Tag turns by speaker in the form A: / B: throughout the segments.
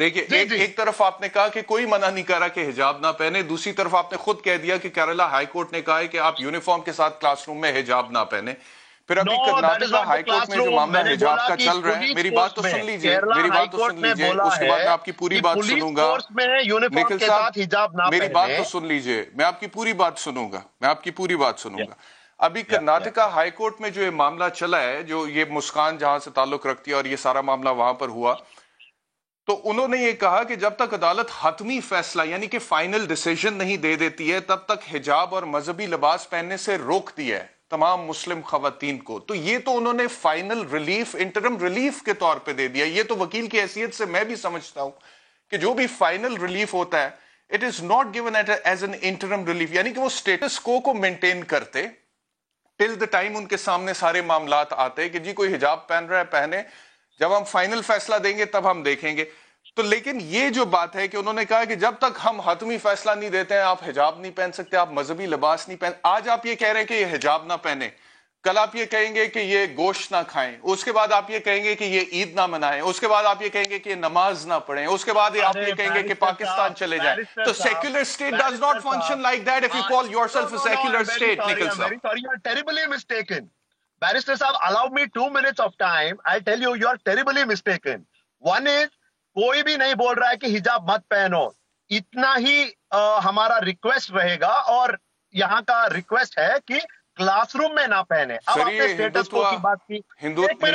A: देखिए, एक तरफ आपने कहा कि कोई मना नहीं कर रहा कि हिजाब ना पहने, दूसरी तरफ आपने खुद कह दिया कि केरला हाई कोर्ट ने कहा है कि आप यूनिफॉर्म के साथ क्लासरूम में हिजाब ना पहने। फिर अभी कर्नाटका हाई कोर्ट में जो मामला हिजाब का चल रहा है, मेरी बात तो सुन लीजिए, मेरी बात तो सुन लीजिए, उसके बाद मैं आपकी पूरी बात सुनूंगा। निखिल साहब, मेरी बात तो सुन लीजिए, मैं आपकी पूरी बात सुनूंगा, मैं आपकी पूरी बात सुनूंगा। अभी कर्नाटका हाई कोर्ट में जो ये मामला चला है, जो ये मुस्कान जहां से ताल्लुक रखती है और ये सारा मामला वहां पर हुआ, तो उन्होंने ये कहा कि जब तक अदालत हतमी फैसला यानी कि फाइनल डिसीजन नहीं दे देती है, तब तक हिजाब और मजहबी लिबास पहनने से रोकती है तमाम मुस्लिम खवातीन को। तो ये तो उन्होंने फाइनल रिलीफ, इंटरम रिलीफ के तौर पे दे दिया। ये तो वकील की हैसियत से मैं भी समझता हूं कि जो भी फाइनल रिलीफ होता है, it is not given as an interim relief, यानी कि वो स्टेटस को मेंटेन करते टिल द टाइम उनके सामने सारे मामलात आते हैं कि जी कोई हिजाब पहन रहा है पहने, जब हम फाइनल फैसला देंगे तब हम देखेंगे। तो लेकिन ये जो बात है कि उन्होंने कहा कि जब तक हम हतमी फैसला नहीं देते हैं, आप हिजाब नहीं पहन सकते, आप मजहबी लिबास नहीं पहन। आज आप ये कह रहे हैं कि ये हिजाब ना पहने, कल आप ये कहेंगे कि ये गोश्त ना खाएं, उसके बाद आप ये कहेंगे कि ये ईद ना मनाएं, उसके बाद आप ये कहेंगे कि ये नमाज ना पढ़ें, उसके बाद आप ये कहेंगे कि पाकिस्तान चले जाए। तो secular state does not function like that if you call yourself a secular state. Nikhil साहब,
B: Barrister साहब, allow me 2 minutes of time. I'll tell you, you are terribly mistaken. One is, कोई भी नहीं बोल रहा है कि हिजाब मत पहनो, इतना ही हमारा रिक्वेस्ट रहेगा, और यहाँ का रिक्वेस्ट है कि क्लासरूम में ना पहने। अब आपने स्टेटस को की बात की,
A: हिंदुत्व पे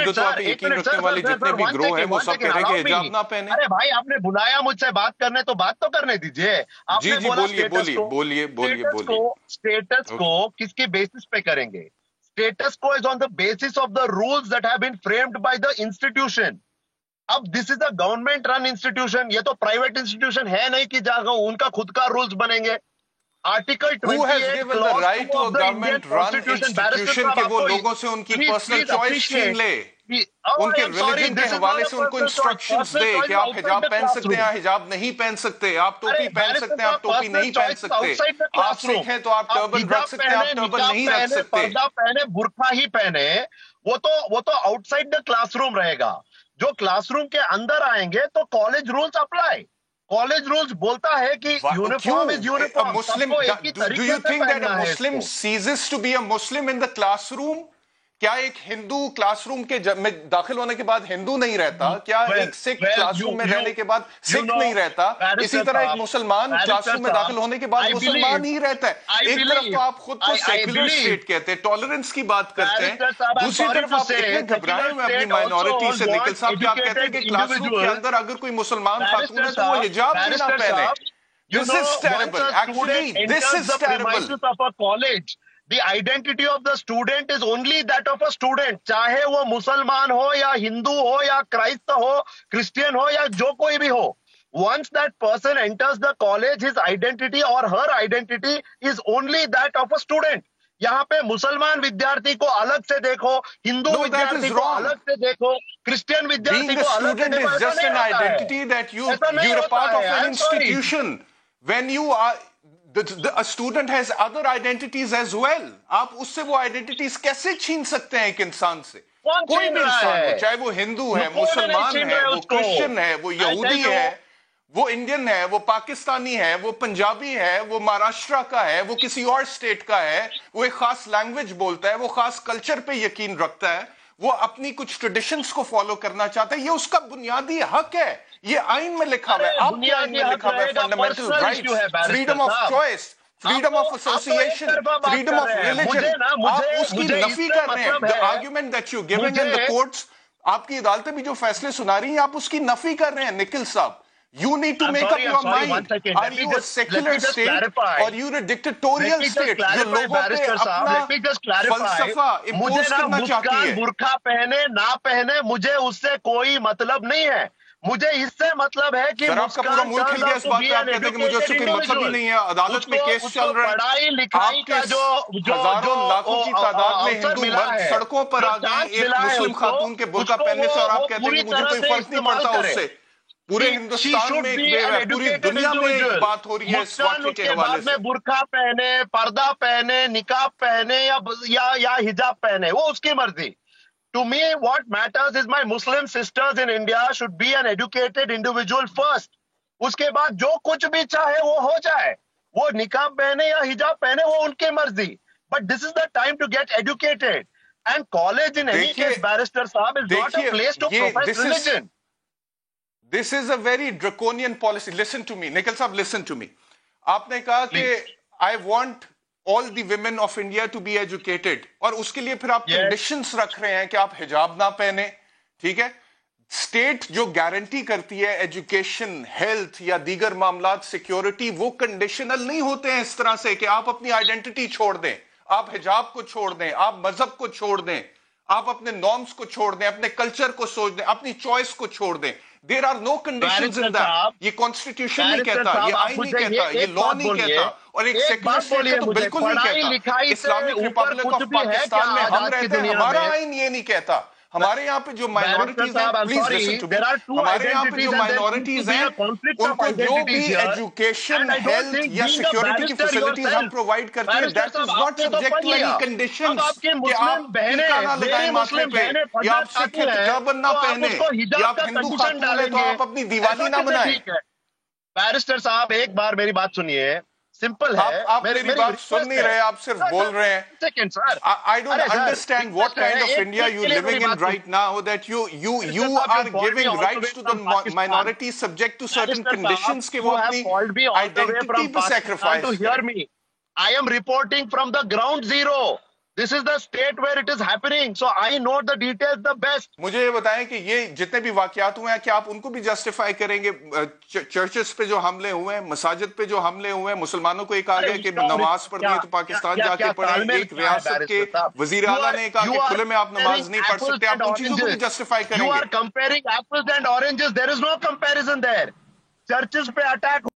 A: यकीन रखने वाले जितने भी ग्रोह हैं वो सब कह रहे हैं कि हिजाब ना पहने।
B: अरे भाई, आपने बुलाया मुझसे बात करने, तो बात तो करने दीजिए। आपने बोला स्टेटस को किसके बेसिस पे करेंगे? Status quo is on the basis of the rules that have been framed by the institution. अब this is a government run institution, ये तो private institution है नहीं कि जाकर उनका खुद का rules बनेंगे। Article 28
A: Who has given the right to a government run institution कि वो लोगों से उनकी personal choice छीन ले, उनके रिलीजन के हवाले से उनको इंस्ट्रक्शंस दे कि आप हिजाब पहन सकते हैं, हिजाब नहीं पहन सकते, आप टोपी पहन सकते हैं, आप टोपी नहीं पहन सकते, आप सिख हैं तो आप टर्बन रख सकते हैं, आप टर्बन नहीं रख सकते,
B: पर्दा पहने, बुर्का ही पहने, वो तो आउटसाइड द क्लासरूम रहेगा। जो क्लासरूम के अंदर आएंगे तो college rules apply. College rules बोलता है कि uniform is uniform.
A: Do you think that a Muslim ceases to be a Muslim in the classroom? क्या एक हिंदू क्लासरूम के में दाखिल होने के बाद हिंदू नहीं रहता? क्या एक सिख क्लासरूम में रहने के बाद सिख नहीं रहता? इसी तरह एक मुसलमान क्लासरूम में दाखिल होने के बाद मुसलमान ही रहता है। एक तरफ तो आप खुद को सेक्युलर स्टेट कहते हैं, टॉलरेंस की बात करते हैं, दूसरी तरफ आप इतने घबराए हुए अपनी माइनॉरिटी से। निखिल साहब, क्या आप कहते हैं कि क्लासरूम के अंदर अगर कोई मुसलमान खातून है तो वो हिजाब भी ना पहने? This is terrible. Actually, this is terrible.
B: The identity of the student is only that of a student. चाहे वो मुसलमान हो या हिंदू हो या क्राइस्त हो, क्रिश्चियन हो या जो कोई भी हो, once that person enters the college, his identity or her identity is only that of a student. यहाँ पे मुसलमान विद्यार्थी को अलग से देखो, हिंदू विद्यार्थी को अलग से देखो, क्रिश्चियन विद्यार्थी को अलग से देखो।
A: Being a student is just an identity that you're a part of an institution. When you are a student has other identities as well. आप उससे वो आइडेंटिटीज कैसे छीन सकते हैं एक इंसान से? कोई भी इंसान हो, चाहे वो हिंदू है, मुसलमान है, वो क्रिश्चियन है, वो यहूदी है, वो इंडियन है, वो पाकिस्तानी है, वो पंजाबी है, वो महाराष्ट्र का है, वो किसी और स्टेट का है, वो एक खास लैंग्वेज बोलता है, वो खास कल्चर पे यकीन रखता है, वो अपनी कुछ ट्रेडिशंस को फॉलो करना चाहता है, ये उसका बुनियादी हक है। ये आइन में लिखा हुआ है, आपके आइन में लिखा हुआ है, fundamental rights, freedom of choice, freedom of association, freedom of religion. आप उसकी नफी कर रहे हैं। The argument that you giving in the courts, आपकी अदालतें भी जो फैसले सुना रही हैं, आप उसकी नफी कर रहे हैं। निखिल साहब, you need to make up your mind. Are you a secular state or you a dictatorial state? जो लोगों पे अपना फलसफा इम्पोज करना चाहती है।
B: बुर्का पहने ना पहने, मुझे उससे कोई मतलब नहीं है। मुझे इससे मतलब है कि
A: आपका पूरा मुल्क हिल गया इस बात पे। आप कहते हैं कि मुझे उससे कोई मतलब ही नहीं है। अदालत में केस चल रहा है,
B: पढ़ाई लिखाई का जो
A: हजारों लाखों की तादाद में हिंदू मर्द सड़कों पर आ गए एक मुस्लिम खातून के बुर्का पहनने से, और आप कहते हैं कि मुझे कोई फर्क नहीं पड़ता उससे। पूरे हिंदुस्तान में, पूरी दुनिया में एक बात हो रही है इस वाक़े के हवाले से।
B: बुर्का पहने, पर्दा पहने, निकाब पहने या हिजाब पहने, वो उसकी मर्जी। To me, what matters is my Muslim sisters in India should be an educated individual first. उसके बाद जो कुछ भी चाहे वो हो जाए, वो निकाब पहने या हिजाब पहने वो उनकी मर्जी. But this is the time to get educated. And college in any case, Barrister Saab, is not a place to profess religion.
A: This is a very draconian policy. Listen to me, Nikhil Saab, listen to me. आपने कहा कि I want all the women of India to be educated, और उसके लिए फिर आप conditions रख रहे हैं कि आप हिजाब ना पहने. ठीक है, स्टेट जो गारंटी करती है एजुकेशन, हेल्थ या दीगर मामलात, सिक्योरिटी, वो कंडीशनल नहीं होते हैं इस तरह से कि आप अपनी आइडेंटिटी छोड़ दें, आप हिजाब को छोड़ दें, आप मजहब को छोड़ दें, आप अपने नॉर्म्स को छोड़ दें, अपने कल्चर को छोड़ दें, अपनी चॉइस को छोड़ दें. There are no conditions in that. ये कॉन्स्टिट्यूशन नहीं कहता, ये आइन नहीं कहता, ये लॉ नहीं कहता, और एक सेक्युलर स्टेट तो बिल्कुल नहीं कहता. इस्लामिक रिपब्लिक ऑफ पाकिस्तान में हम रहते हैं, हमारा आइन ये नहीं कहता. हमारे यहाँ पे जो माइनॉरिटीज हैं, प्लीज लिसन टू मी, हमारे यहाँ पे जो माइनॉरिटीज हैं उनको जो भी एजुकेशन, हेल्थ या सिक्योरिटी की फैसिलिटीज हम प्रोवाइड करते हैं, that is not subject to any conditions कि आप टीका ना लगाएं माथे पे, या आप सिख टर्बन ना पहने, या आप हिंदू खातून हैं तो आप अपनी दिवाली ना मनाएं.
B: बैरिस्टर साहब, एक बार मेरी बात सुनिए. सिंपल है.
A: आप मेरी बात सुन नहीं रहे, आप सिर्फ बोल रहे हैं.
B: Second sir,
A: I don't understand what kind of India you're living in right now, that you are giving rights to the minority subject to certain conditions कि वो अपनी identity पे sacrifice.
B: To hear me, I am reporting from the ground zero. This is the state where it is happening, so I know the details the best.
A: मुझे ये बताएं कि ये जितने भी वाकयात हुए हैं, क्या आप उनको भी जस्टिफाई करेंगे? चर्चेस पे जो हमले हुए हैं, मसाजिद पे जो हमले हुए हैं, मुसलमानों को एक आ गया कि नमाज पढ़नी है तो पाकिस्तान जाके पढ़ें. एक रियासत के वजीर आला ने कहा कि खुले में आप नमाज नहीं पढ़ सकते. आप उन चीजों को भी जस्टिफाई करेंगे?
B: You are comparing apples and oranges. There is no comparison there. Churches पे अटैक